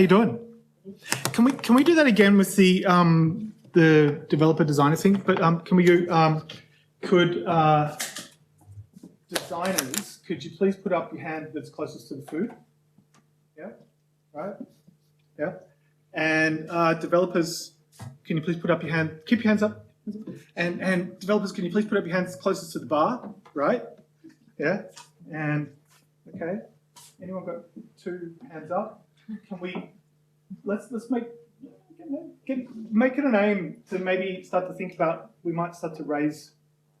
you doing? Can we do that again with the developer designer thing? But can we go? Designers, could you please put up your hand that's closest to the food? Yeah. Right. Yeah. And developers, can you please put up your hand? Keep your hands up. And developers, can you please put up your hands closest to the bar? Right. Yeah. And okay. Anyone got 2 hands up? Can we? Let's make it an aim to maybe start to think about. We might start to raise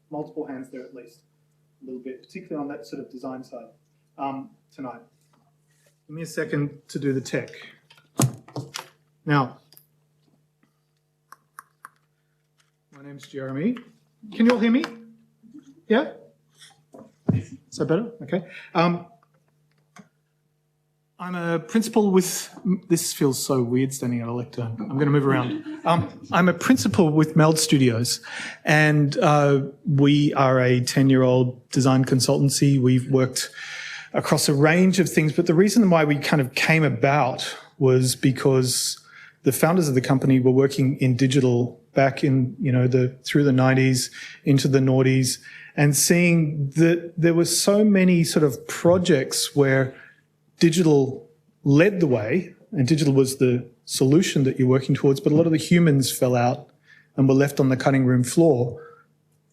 multiple hands there at least a little bit, particularly on that sort of design side tonight. Give me a second to do the tech. Now, my name's Jeremy. Can you all hear me? Yeah? Is that better? Okay. I'm a principal with, this feels so weird standing at a lectern. I'm going to move around. I'm a principal with Meld Studios, and we are a 10-year-old design consultancy. We've worked across a range of things, but the reason why we kind of came about was because the founders of the company were working in digital back in, through the 90s into the noughties, and seeing that there were so many sort of projects where digital led the way, and digital was the solution that you're working towards, but a lot of the humans fell out and were left on the cutting room floor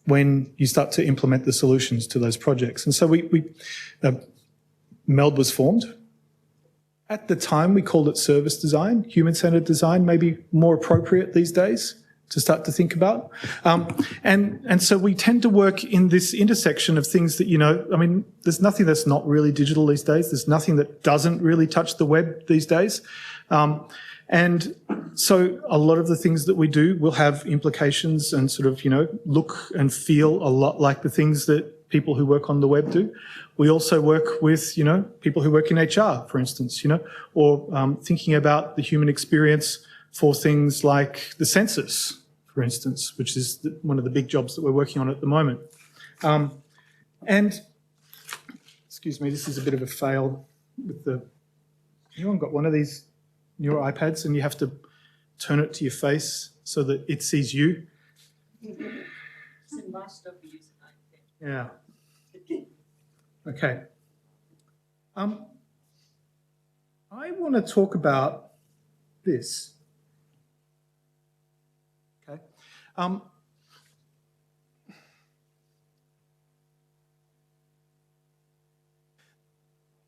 when you start to implement the solutions to those projects. And so Meld was formed. At the time, we called it service design, human-centered design, maybe more appropriate these days to start to think about. And so we tend to work in this intersection of things that, there's nothing that's not really digital these days. There's nothing that doesn't really touch the web these days. And so a lot of the things that we do will have implications and sort of, look and feel a lot like the things that people who work on the web do. We also work with, people who work in HR, for instance, or thinking about the human experience for things like the census, for instance, which is one of the big jobs that we're working on at the moment. And, excuse me, this is a bit of a fail with anyone got one of these newer iPads and you have to turn it to your face so that it sees you? Yeah. Okay. I want to talk about this. Okay.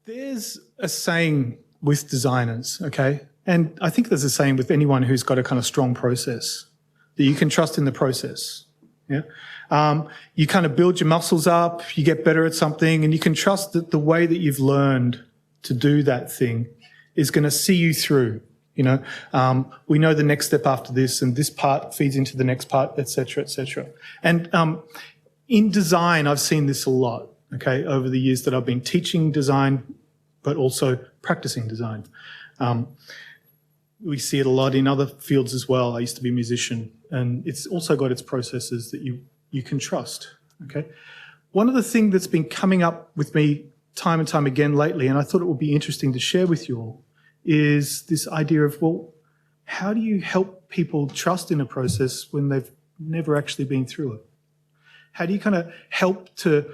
There's a saying with designers, okay? And I think there's a saying with anyone who's got a kind of strong process, that you can trust in the process. Yeah. You kind of build your muscles up, you get better at something, and you can trust that the way that you've learned to do that thing is going to see you through. We know the next step after this, and this part feeds into the next part, et cetera, et cetera. And in design, I've seen this a lot, okay, over the years that I've been teaching design, but also practicing design. We see it a lot in other fields as well. I used to be a musician, and it's also got its processes that you can trust, okay? One of the things that's been coming up with me time and time again lately, and I thought it would be interesting to share with you all, is this idea of, well, how do you help people trust in a process when they've never actually been through it? How do you kind of help to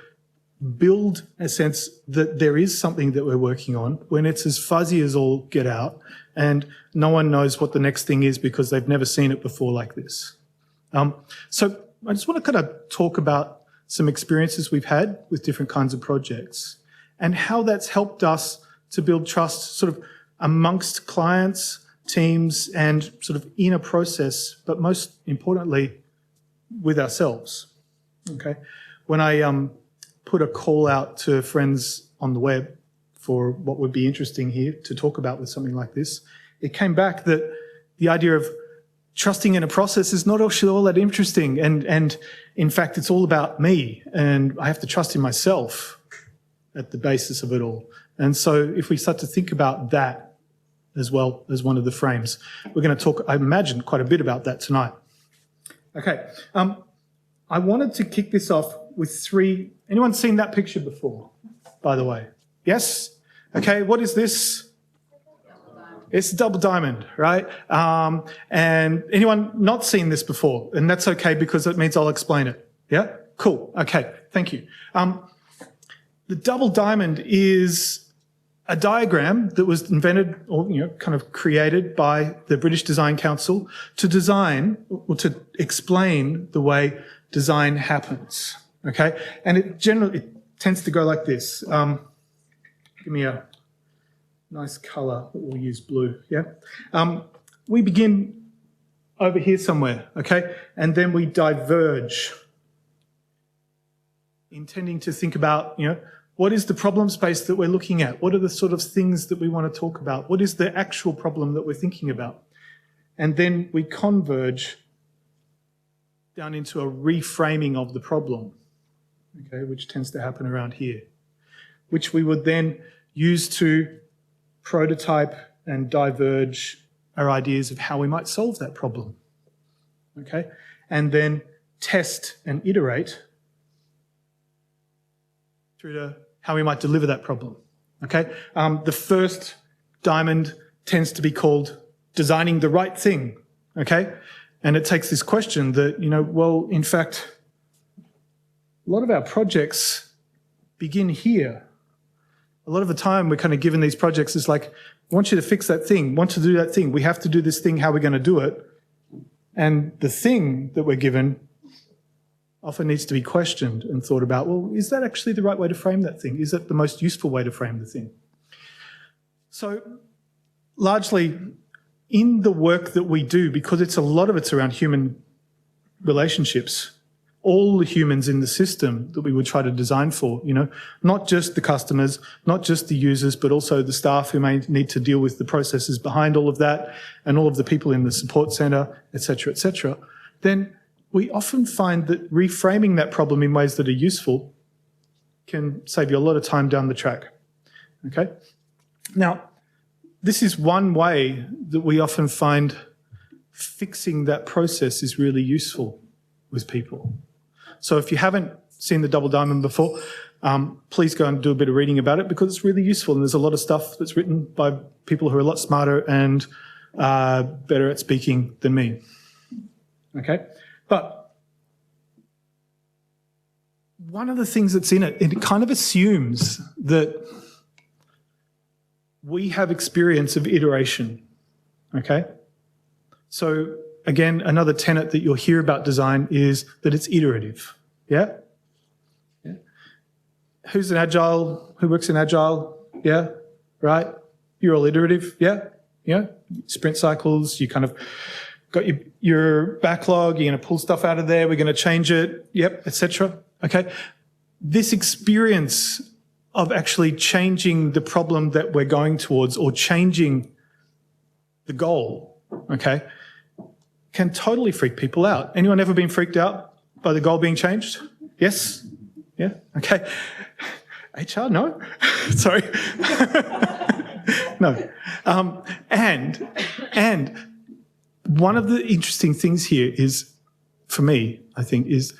build a sense that there is something that we're working on when it's as fuzzy as all get out and no one knows what the next thing is because they've never seen it before like this? So I just want to kind of talk about some experiences we've had with different kinds of projects and how that's helped us to build trust sort of amongst clients, teams, and sort of in a process, but most importantly, with ourselves, okay? When I put a call out to friends on the web for what would be interesting here to talk about with something like this, it came back that the idea of trusting in a process is not actually all that interesting. And in fact, it's all about me, and I have to trust in myself at the basis of it all. And so if we start to think about that as well as one of the frames, we're going to talk, I imagine, quite a bit about that tonight. Okay. I wanted to kick this off with three. Anyone seen that picture before, by the way? Yes? Okay, what is this? It's a double diamond, right? And anyone not seen this before? And that's okay because it means I'll explain it. Yeah? Cool. Okay. Thank you. The double diamond is a diagram that was invented or, kind of created by the British Design Council to design or to explain the way design happens. Okay? And it tends to go like this. Give me a nice colour. We'll use blue. Yeah? We begin over here somewhere, okay? And then we diverge, intending to think about, what is the problem space that we're looking at? What are the sort of things that we want to talk about? What is the actual problem that we're thinking about? And then we converge down into a reframing of the problem, okay, which tends to happen around here, which we would then use to prototype and diverge our ideas of how we might solve that problem, okay? And then test and iterate through to how we might deliver that problem, okay? The first diamond tends to be called designing the right thing, okay? And it takes this question that, well, in fact, a lot of our projects begin here. A lot of the time we're kind of given these projects as like, I want you to fix that thing, want to do that thing, we have to do this thing, how are we going to do it? And the thing that we're given often needs to be questioned and thought about, well, is that actually the right way to frame that thing? Is that the most useful way to frame the thing? So largely in the work that we do, because a lot of it's around human relationships, all the humans in the system that we would try to design for, not just the customers, not just the users, but also the staff who may need to deal with the processes behind all of that and all of the people in the support centre, et cetera, then we often find that reframing that problem in ways that are useful can save you a lot of time down the track, okay? Now, this is one way that we often find fixing that process is really useful with people. So if you haven't seen the double diamond before, please go and do a bit of reading about it because it's really useful and there's a lot of stuff that's written by people who are a lot smarter and better at speaking than me, okay? But one of the things that's in it, it kind of assumes that we have experience of iteration, okay? So again, another tenet that you'll hear about design is that it's iterative, yeah? Who works in Agile? Yeah, right? You're all iterative, yeah? Sprint cycles, you kind of got your backlog, you're going to pull stuff out of there, we're going to change it, yep, etc. Okay? This experience of actually changing the problem that we're going towards or changing the goal, okay, can totally freak people out. Anyone ever been freaked out by the goal being changed? Yes? Yeah? Okay. HR? No? Sorry. No. And one of the interesting things here is, for me, I think, is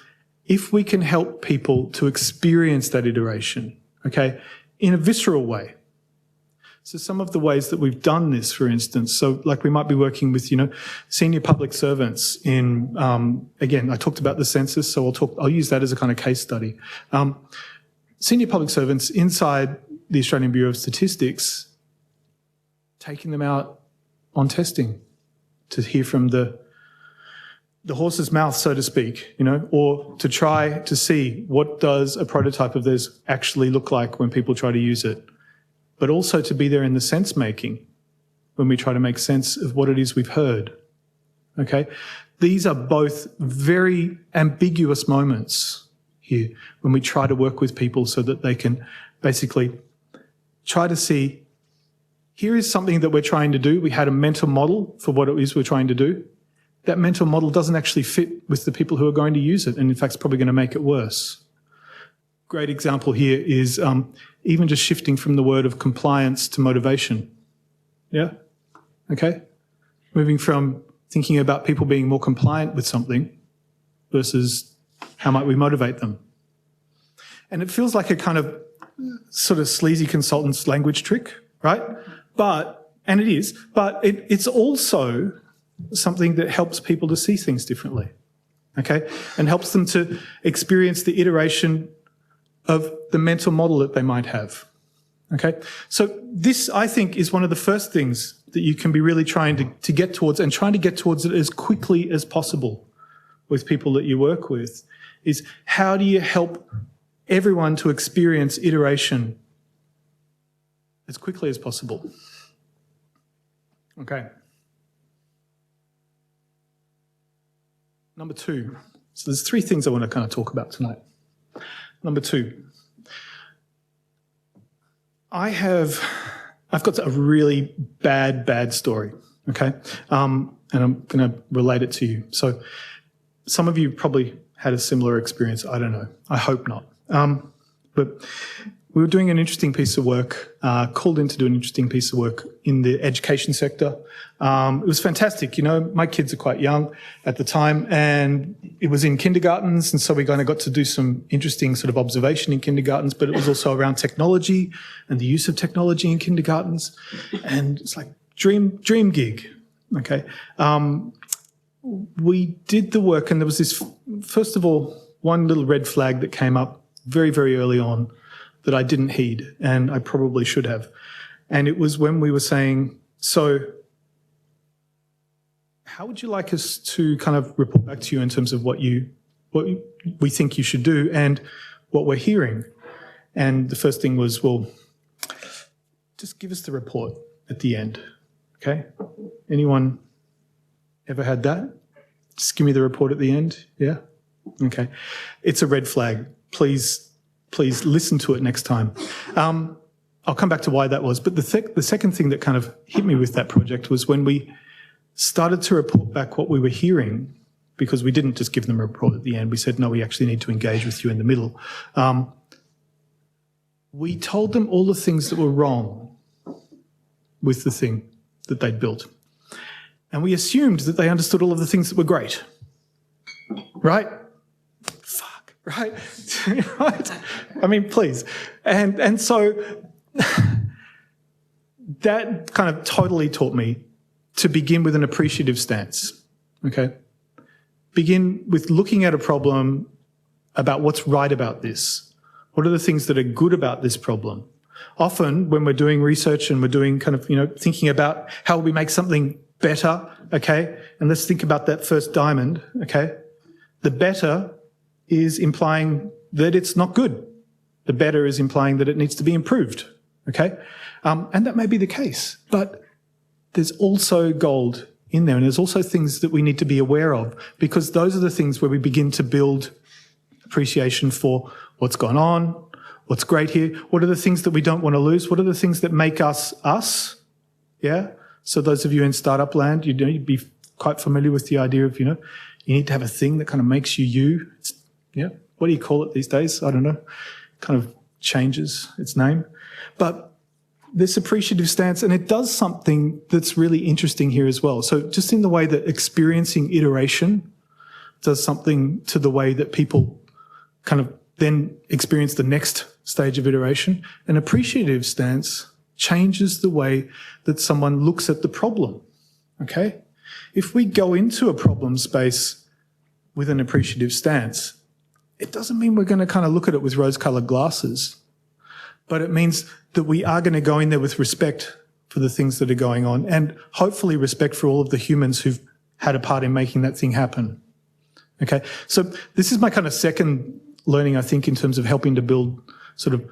if we can help people to experience that iteration, okay, in a visceral way. So some of the ways that we've done this, for instance, so like we might be working with, senior public servants in, again, I talked about the census, so I'll use that as a kind of case study. Senior public servants inside the Australian Bureau of Statistics, taking them out on testing to hear from the horse's mouth, so to speak, or to try to see what does a prototype of this actually look like when people try to use it, but also to be there in the sense making when we try to make sense of what it is we've heard, okay? These are both very ambiguous moments here when we try to work with people so that they can basically try to see, here is something that we're trying to do. We had a mental model for what it is we're trying to do. That mental model doesn't actually fit with the people who are going to use it, and in fact, it's probably going to make it worse. Great example here is even just shifting from the word of compliance to motivation. Yeah? Okay? Moving from thinking about people being more compliant with something versus how might we motivate them. And it feels like a kind of sort of sleazy consultant's language trick, right? But And it is, but it's also something that helps people to see things differently, okay? And helps them to experience the iteration of the mental model that they might have, okay? So this, I think, is one of the first things that you can be really trying to get towards, and trying to get towards it as quickly as possible with people that you work with, is how do you help everyone to experience iteration as quickly as possible? Okay. Number two. So there's three things I want to kind of talk about tonight. Number two. I've got a really bad story, okay? And I'm going to relate it to you. So some of you probably had a similar experience. I don't know. I hope not. But we were doing an interesting piece of work, called in to do an interesting piece of work in the education sector. It was fantastic. You know, my kids are quite young at the time, and it was in kindergartens, and so we kind of got to do some interesting sort of observation in kindergartens, but it was also around technology and the use of technology in kindergartens. And it's like dream gig, okay? We did the work, and there was this, first of all, one little red flag that came up very, very early on that I didn't heed, and I probably should have. And it was when we were saying, so how would you like us to kind of report back to you in terms of what we think you should do and what we're hearing? And the first thing was, well, just give us the report at the end, okay? Anyone ever had that? Just give me the report at the end, yeah? Okay. It's a red flag. Please listen to it next time. I'll come back to why that was. But the second thing that kind of hit me with that project was when we started to report back what we were hearing, because we didn't just give them a report at the end. We said, no, we actually need to engage with you in the middle. We told them all the things that were wrong with the thing that they'd built. And we assumed that they understood all of the things that were great. Right? Right? Right? I mean, please. And so that kind of totally taught me to begin with an appreciative stance, okay? Begin with looking at a problem about what's right about this. What are the things that are good about this problem? Often when we're doing research and we're doing kind of, thinking about how we make something better, okay? And let's think about that first diamond, okay? The better is implying that it's not good. The better is implying that it needs to be improved, okay? And that may be the case, but there's also gold in there, and there's also things that we need to be aware of, because those are the things where we begin to build appreciation for what's gone on, what's great here, what are the things that we don't want to lose, what are the things that make us us, yeah? So those of you in startup land, you'd be quite familiar with the idea of, you need to have a thing that kind of makes you you. Yeah, what do you call it these days? I don't know. Kind of changes its name. But this appreciative stance, and it does something that's really interesting here as well. So just in the way that experiencing iteration does something to the way that people kind of then experience the next stage of iteration, an appreciative stance changes the way that someone looks at the problem, okay? If we go into a problem space with an appreciative stance, it doesn't mean we're going to kind of look at it with rose-coloured glasses, but it means that we are going to go in there with respect for the things that are going on, and hopefully respect for all of the humans who've had a part in making that thing happen. Okay, so this is my kind of second learning, I think, in terms of helping to build sort of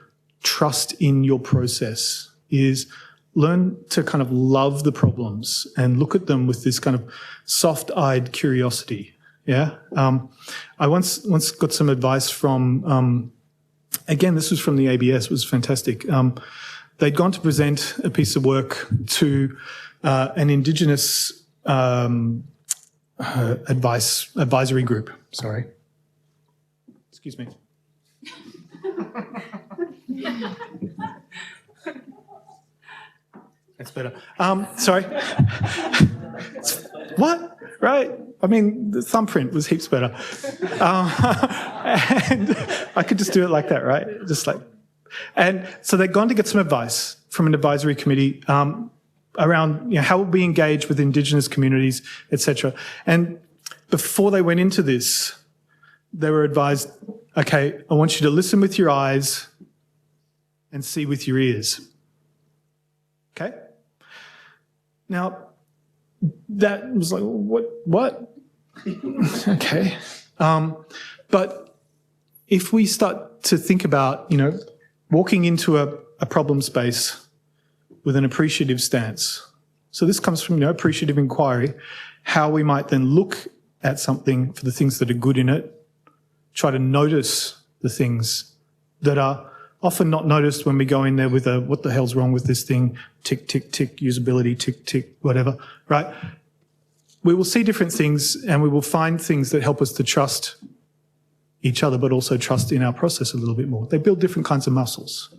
trust in your process, is learn to kind of love the problems and look at them with this kind of soft-eyed curiosity. Yeah. I once got some advice from, again, this was from the ABS, it was fantastic. They'd gone to present a piece of work to an Indigenous advisory group. Sorry. Excuse me. That's better. Sorry. What? Right? I mean, the thumbprint was heaps better. And I could just do it like that, right? Just like... And so they'd gone to get some advice from an advisory committee around how will we engage with Indigenous communities, etc. And before they went into this, they were advised, okay, I want you to listen with your eyes and see with your ears. Okay? Now, that was like, what? Okay. But if we start to think about, walking into a problem space with an appreciative stance, so this comes from, appreciative inquiry, how we might then look at something for the things that are good in it, try to notice the things that are often not noticed when we go in there with a, what the hell's wrong with this thing, tick, tick, tick, usability, tick, tick, whatever, right? We will see different things and we will find things that help us to trust each other, but also trust in our process a little bit more. They build different kinds of muscles.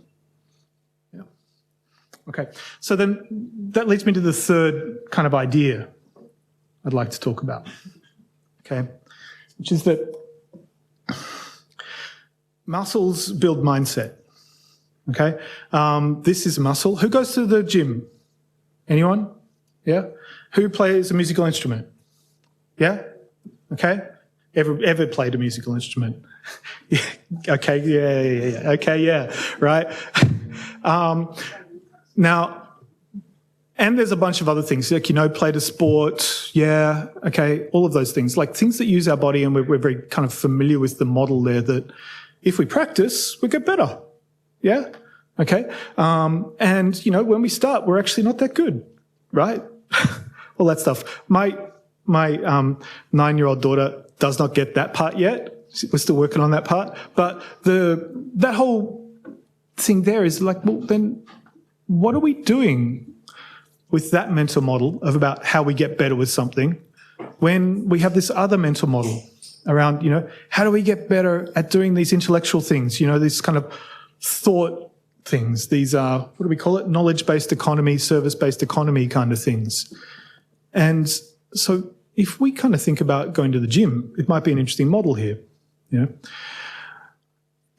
Yeah. Okay, so then that leads me to the third kind of idea I'd like to talk about, okay, which is that muscles build mindset. Okay, this is muscle. Who goes to the gym? Anyone? Yeah. Who plays a musical instrument? Yeah. Okay. Ever played a musical instrument? Yeah. Okay. Yeah. Okay. Yeah. Right. Now, and there's a bunch of other things like played a sport. Yeah. Okay. All of those things, like things that use our body, and we're very kind of familiar with the model there that if we practice, we get better. Yeah? Okay? And, when we start, we're actually not that good, right? All that stuff. My 9-year-old daughter does not get that part yet. We're still working on that part. But that whole thing there is like, well, then what are we doing with that mental model of about how we get better with something when we have this other mental model around, how do we get better at doing these intellectual things, these kind of thought things. These are, what do we call it? Knowledge-based economy, service-based economy kind of things. And so if we kind of think about going to the gym, it might be an interesting model here,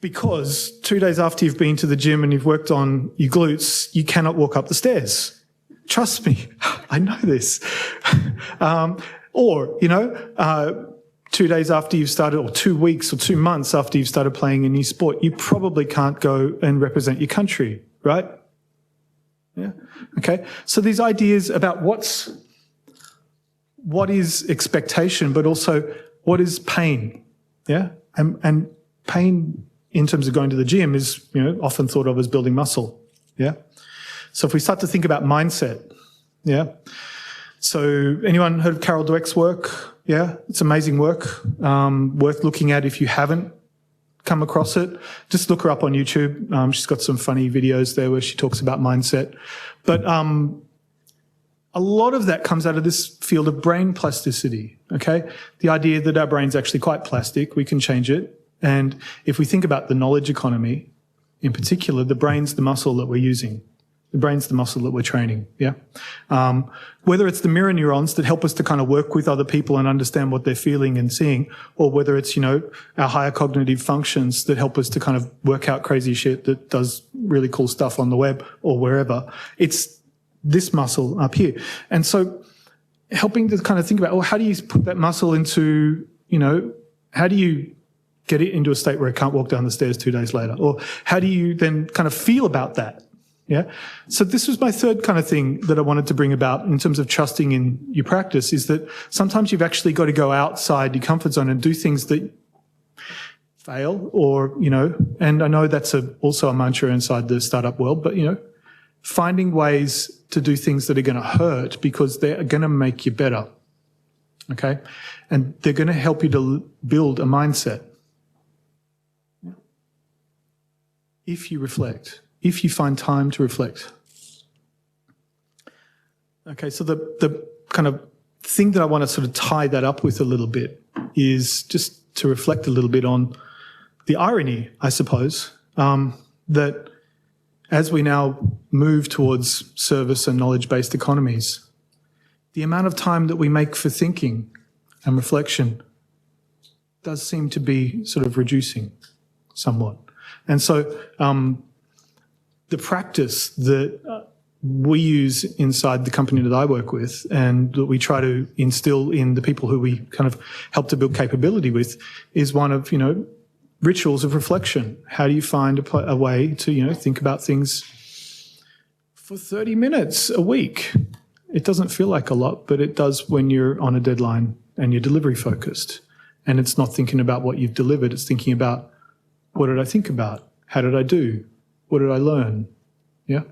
because 2 days after you've been to the gym and you've worked on your glutes, you cannot walk up the stairs. Trust me, I know this. Or, 2 days after you've started, or 2 weeks or 2 months after you've started playing a new sport, you probably can't go and represent your country, right? Yeah. Okay. So these ideas about what is expectation, but also what is pain. Yeah. And pain in terms of going to the gym is, often thought of as building muscle. Yeah. So if we start to think about mindset, yeah. So anyone heard of Carol Dweck's work? Yeah, it's amazing work, worth looking at if you haven't come across it. Just look her up on YouTube. She's got some funny videos there where she talks about mindset. But a lot of that comes out of this field of brain plasticity, okay? The idea that our brain's actually quite plastic, we can change it. And if we think about the knowledge economy, in particular, the brain's the muscle that we're using. The brain's the muscle that we're training, yeah? Whether it's the mirror neurons that help us to kind of work with other people and understand what they're feeling and seeing, or whether it's, our higher cognitive functions that help us to kind of work out crazy shit that does really cool stuff on the web or wherever. It's this muscle up here. And so helping to kind of think about, how do you put that muscle into, how do you get it into a state where it can't walk down the stairs 2 days later? Or how do you then kind of feel about that? Yeah. So this was my third kind of thing that I wanted to bring about in terms of trusting in your practice, is that sometimes you've actually got to go outside your comfort zone and do things that fail, or, and I know that's also a mantra inside the startup world, but, finding ways to do things that are going to hurt because they're going to make you better. Okay. And they're going to help you to build a mindset. If you reflect. If you find time to reflect. Okay, so the kind of thing that I want to sort of tie that up with a little bit is just to reflect a little bit on the irony, I suppose, that as we now move towards service and knowledge-based economies, the amount of time that we make for thinking and reflection does seem to be sort of reducing somewhat. And so the practice that we use inside the company that I work with and that we try to instill in the people who we kind of help to build capability with is one of, rituals of reflection. How do you find a way to, think about things for 30 minutes a week? It doesn't feel like a lot, but it does when you're on a deadline and you're delivery focused. And it's not thinking about what you've delivered. It's thinking about, what did I think about? How did I do? What did I learn? Yeah.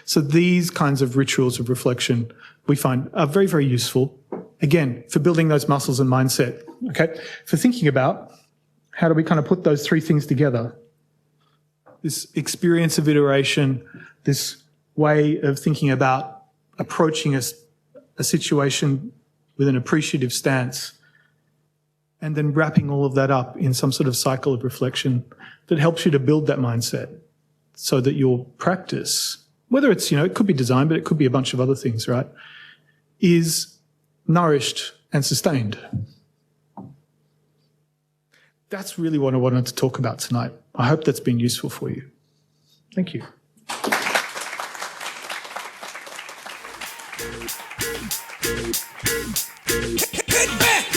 So these kinds of rituals of reflection we find are very, very useful, again, for building those muscles and mindset, okay? For thinking about how do we kind of put those three things together? This experience of iteration, this way of thinking about approaching a situation with an appreciative stance, and then wrapping all of that up in some sort of cycle of reflection that helps you to build that mindset so that your practice, whether it's, it could be design, but it could be a bunch of other things, right, is nourished and sustained. That's really what I wanted to talk about tonight. I hope that's been useful for you. Thank you. Get back!